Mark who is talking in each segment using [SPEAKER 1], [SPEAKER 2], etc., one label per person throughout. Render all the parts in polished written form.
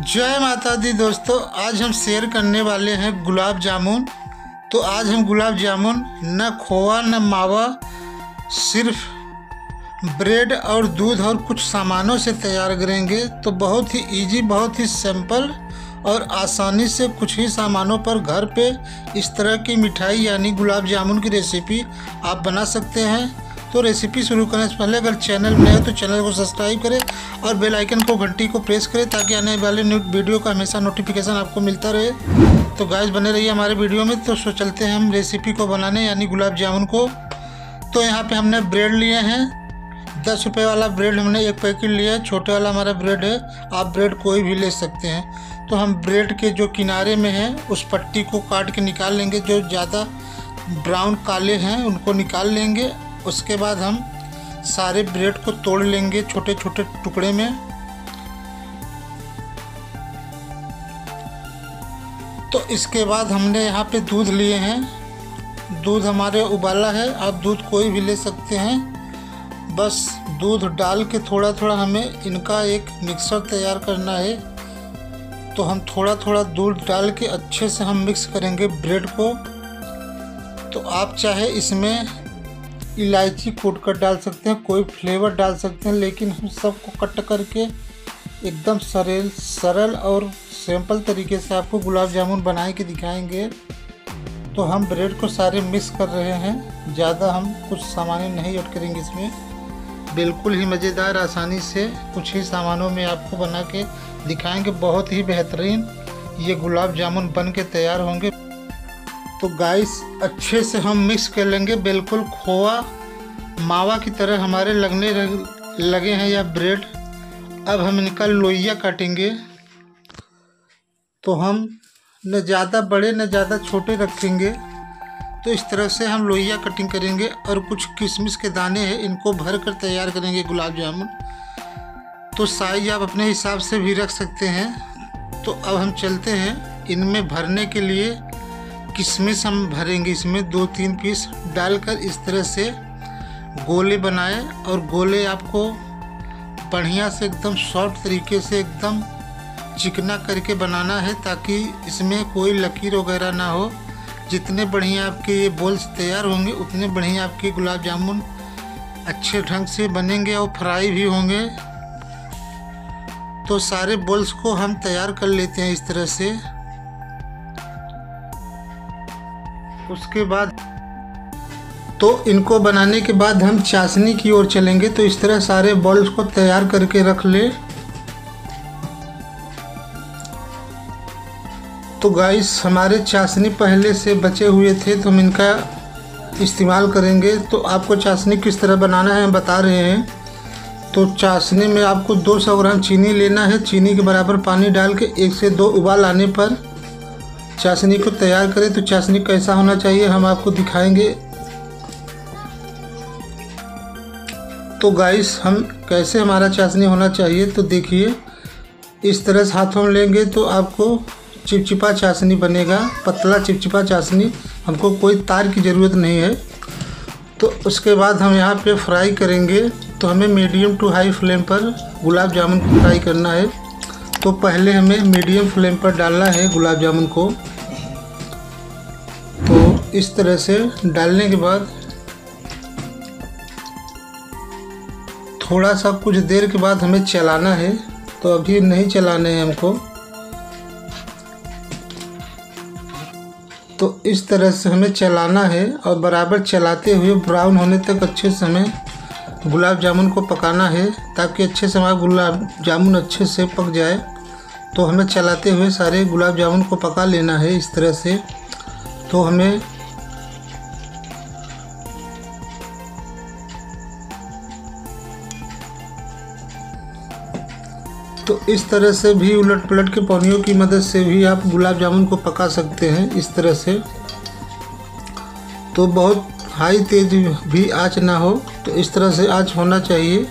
[SPEAKER 1] जय माता दी दोस्तों, आज हम शेयर करने वाले हैं गुलाब जामुन। तो आज हम गुलाब जामुन न खोआ न मावा, सिर्फ ब्रेड और दूध और कुछ सामानों से तैयार करेंगे। तो बहुत ही इजी, बहुत ही सिंपल और आसानी से कुछ ही सामानों पर घर पे इस तरह की मिठाई यानी गुलाब जामुन की रेसिपी आप बना सकते हैं। तो रेसिपी शुरू करने से पहले अगर चैनल नए हो तो चैनल को सब्सक्राइब करें और बेल आइकन को घंटी को प्रेस करें ताकि आने वाले वीडियो का हमेशा नोटिफिकेशन आपको मिलता रहे। तो गाइस बने रहिए हमारे वीडियो में। तो चलते हैं हम रेसिपी को बनाने यानी गुलाब जामुन को। तो यहाँ पे हमने ब्रेड लिए हैं, 10 रुपये वाला ब्रेड हमने एक पैकेट लिया है। छोटे वाला हमारा ब्रेड है, आप ब्रेड कोई भी ले सकते हैं। तो हम ब्रेड के जो किनारे में है उस पट्टी को काट के निकाल लेंगे, जो ज़्यादा ब्राउन काले हैं उनको निकाल लेंगे। उसके बाद हम सारे ब्रेड को तोड़ लेंगे छोटे छोटे टुकड़े में। तो इसके बाद हमने यहाँ पे दूध लिए हैं, दूध हमारे उबाला है, आप दूध कोई भी ले सकते हैं। बस दूध डाल के थोड़ा थोड़ा हमें इनका एक मिक्सर तैयार करना है। तो हम थोड़ा थोड़ा दूध डाल के अच्छे से हम मिक्स करेंगे ब्रेड को। तो आप चाहे इसमें इलायची कूट कर डाल सकते हैं, कोई फ्लेवर डाल सकते हैं, लेकिन हम सबको कट करके एकदम सरल और सिंपल तरीके से आपको गुलाब जामुन बनाए के दिखाएंगे। तो हम ब्रेड को सारे मिक्स कर रहे हैं, ज़्यादा हम कुछ सामान नहीं ऐड करेंगे इसमें। बिल्कुल ही मज़ेदार आसानी से कुछ ही सामानों में आपको बना के दिखाएंगे। बहुत ही बेहतरीन ये गुलाब जामुन बन के तैयार होंगे। तो गाइस अच्छे से हम मिक्स कर लेंगे, बिल्कुल खोआ मावा की तरह हमारे लगने लगे हैं यह ब्रेड। अब हम इनका लोइया काटेंगे। तो हम न ज़्यादा बड़े न ज़्यादा छोटे रखेंगे। तो इस तरह से हम लोइया कटिंग करेंगे और कुछ किशमिश के दाने हैं इनको भर कर तैयार करेंगे गुलाब जामुन। तो साइज आप अपने हिसाब से भी रख सकते हैं। तो अब हम चलते हैं इनमें भरने के लिए। किशमिश हम भरेंगे इसमें 2-3 पीस डालकर इस तरह से गोले बनाए। और गोले आपको बढ़िया से एकदम सॉफ्ट तरीके से एकदम चिकना करके बनाना है ताकि इसमें कोई लकीर वगैरह ना हो। जितने बढ़िया आपके ये बोल्स तैयार होंगे उतने बढ़िया आपके गुलाब जामुन अच्छे ढंग से बनेंगे और फ्राई भी होंगे। तो सारे बोल्स को हम तैयार कर लेते हैं इस तरह से। उसके बाद तो इनको बनाने के बाद हम चाशनी की ओर चलेंगे। तो इस तरह सारे बॉल्स को तैयार करके रख ले। तो गाइस हमारे चाशनी पहले से बचे हुए थे तो हम इनका इस्तेमाल करेंगे। तो आपको चाशनी किस तरह बनाना है हम बता रहे हैं। तो चाशनी में आपको 200 ग्राम चीनी लेना है। चीनी के बराबर पानी डाल के 1 से 2 उबाल आने पर चाशनी को तैयार करें। तो चाशनी कैसा होना चाहिए हम आपको दिखाएंगे। तो गाइस हम कैसे हमारा चाशनी होना चाहिए तो देखिए, इस तरह से हाथों में लेंगे तो आपको चिपचिपा चाशनी बनेगा, पतला चिपचिपा चाशनी। हमको कोई तार की ज़रूरत नहीं है। तो उसके बाद हम यहाँ पे फ्राई करेंगे। तो हमें मीडियम टू हाई फ्लेम पर गुलाब जामुन को फ्राई करना है। तो पहले हमें मीडियम फ्लेम पर डालना है गुलाब जामुन को। तो इस तरह से डालने के बाद थोड़ा सा कुछ देर के बाद हमें चलाना है। तो अभी नहीं चलाने हैं हमको। तो इस तरह से हमें चलाना है और बराबर चलाते हुए ब्राउन होने तक अच्छे से हमें गुलाब जामुन को पकाना है ताकि अच्छे से हमारा गुलाब जामुन अच्छे से पक जाए। तो हमें चलाते हुए सारे गुलाब जामुन को पका लेना है इस तरह से। तो हमें तो इस तरह से भी उलट पलट के पौनियों की मदद से भी आप गुलाब जामुन को पका सकते हैं इस तरह से। तो बहुत हाई तेज भी आंच ना हो, तो इस तरह से आंच होना चाहिए।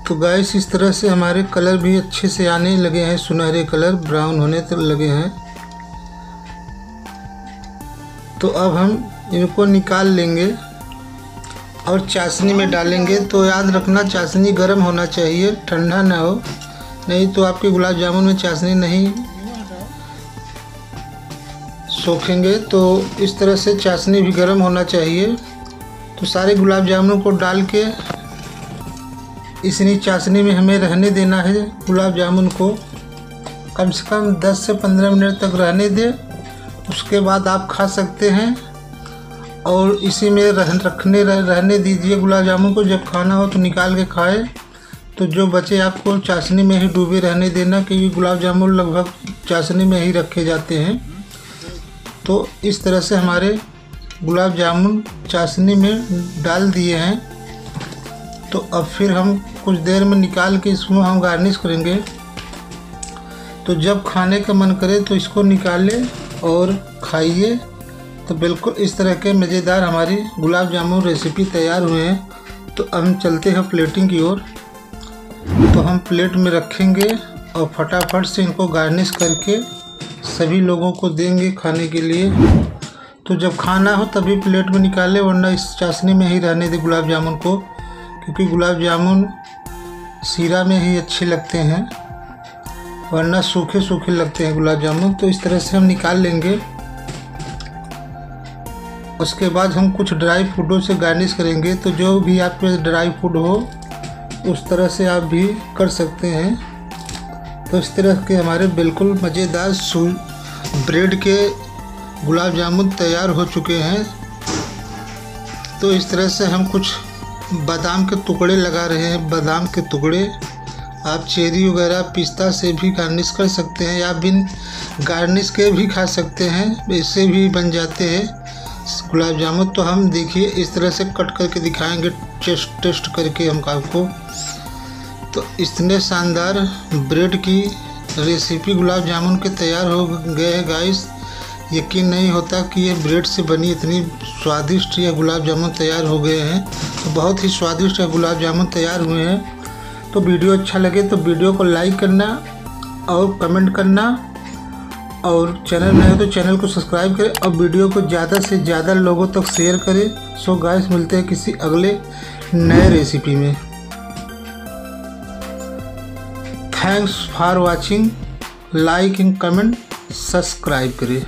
[SPEAKER 1] तो गैस इस तरह से हमारे कलर भी अच्छे से आने लगे हैं, सुनहरे कलर ब्राउन होने तक लगे हैं। तो अब हम इनको निकाल लेंगे। और चाशनी में डालेंगे। तो याद रखना चाशनी गर्म होना चाहिए, ठंडा ना हो, नहीं तो आपके गुलाब जामुन में चाशनी नहीं सोखेंगे। तो इस तरह से चाशनी भी गर्म होना चाहिए। तो सारे गुलाब जामुन को डाल के इतनी चाशनी में हमें रहने देना है। गुलाब जामुन को कम से कम 10 से 15 मिनट तक रहने दें, उसके बाद आप खा सकते हैं। और इसी में रहने दीजिए गुलाब जामुन को। जब खाना हो तो निकाल के खाएं। तो जो बचे आपको चाशनी में ही डूबे रहने देना, क्योंकि गुलाब जामुन लगभग चाशनी में ही रखे जाते हैं। तो इस तरह से हमारे गुलाब जामुन चाशनी में डाल दिए हैं। तो अब फिर हम कुछ देर में निकाल के इसमें हम गार्निश करेंगे। तो जब खाने का मन करे तो इसको निकालें और खाइए। तो बिल्कुल इस तरह के मज़ेदार हमारी गुलाब जामुन रेसिपी तैयार हुए हैं। तो हम चलते हैं प्लेटिंग की ओर। तो हम प्लेट में रखेंगे और फटाफट से इनको गार्निश करके सभी लोगों को देंगे खाने के लिए। तो जब खाना हो तभी प्लेट में निकालें, वरना इस चाशनी में ही रहने दें गुलाब जामुन को, क्योंकि गुलाब जामुन शीरा में ही अच्छे लगते हैं, वरना सूखे सूखे लगते हैं गुलाब जामुन। तो इस तरह से हम निकाल लेंगे। उसके बाद हम कुछ ड्राई फ्रूटों से गार्निश करेंगे। तो जो भी आपके ड्राई फ्रूट हो उस तरह से आप भी कर सकते हैं। तो इस तरह के हमारे बिल्कुल मज़ेदार ब्रेड के गुलाब जामुन तैयार हो चुके हैं। तो इस तरह से हम कुछ बादाम के टुकड़े लगा रहे हैं। बादाम के टुकड़े आप चेरी वगैरह पिस्ता से भी गार्निश कर सकते हैं, या बिन गार्निश के भी खा सकते हैं, इससे भी बन जाते हैं गुलाब जामुन। तो हम देखिए इस तरह से कट करके दिखाएंगे टेस्ट करके हम आपको। तो इतने शानदार ब्रेड की रेसिपी गुलाब जामुन के तैयार हो गए हैं गाइस। यकीन नहीं होता कि ये ब्रेड से बनी इतनी स्वादिष्ट ये गुलाब जामुन तैयार हो गए हैं। तो बहुत ही स्वादिष्ट गुलाब जामुन तैयार हुए हैं। तो वीडियो अच्छा लगे तो वीडियो को लाइक करना और कमेंट करना, और चैनल नए हो तो चैनल को सब्सक्राइब करें और वीडियो को ज़्यादा से ज़्यादा लोगों तक शेयर करें। सो गाइस, मिलते हैं किसी अगले नए रेसिपी में। Thanks for watching. Like and comment subscribe करें।